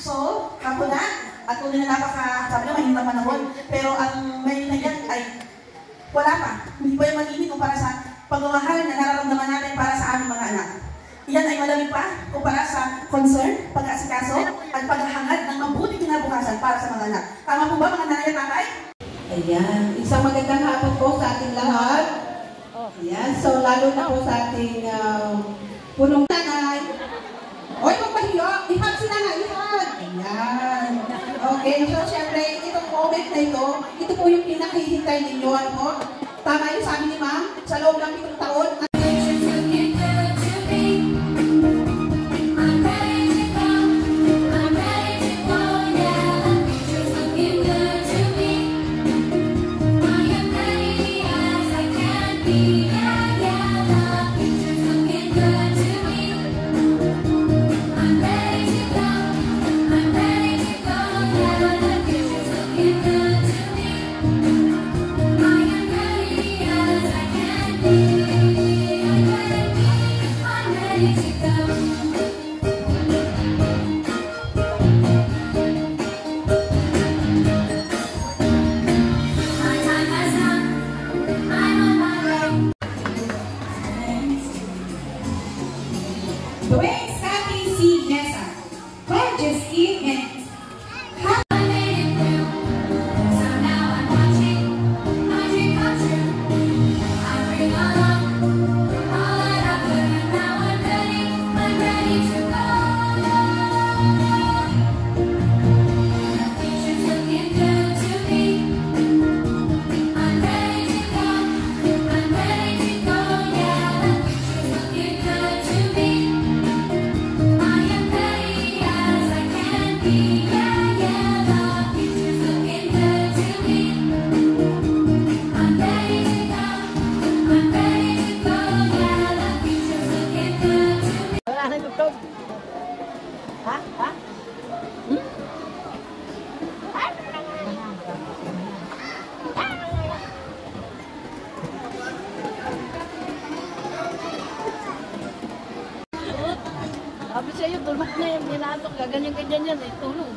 So, hapon na, at kung na sabi na mainit na panahon, pero ang may nangyari ay wala pa. Hindi pa yung mainit kumpara sa pagmamahal na nararamdaman natin para sa aming mga anak. Iyan ay malamig pa kumpara sa concern, pag-aasikaso, at paghahangad ng mabuting kinabukasan para sa mga anak. Tama po ba mga nanay at tatay? Ayan, isang magandang hapon po sa ating lahat. Ayan, so lalo na po sa ating punong nanay. Oy, magpahiyo! Ihag si nanay! Ihag! Ayan. Okay, so syempre, itong moment na ito po yung pinakihintay ninyo. Ano po? Tama yung sabi ni ma'am, sa loob ng 7 taon. Sabi sa'yo, tulog na yung binatok. Gaganyan-ganyan yan eh. Tulog.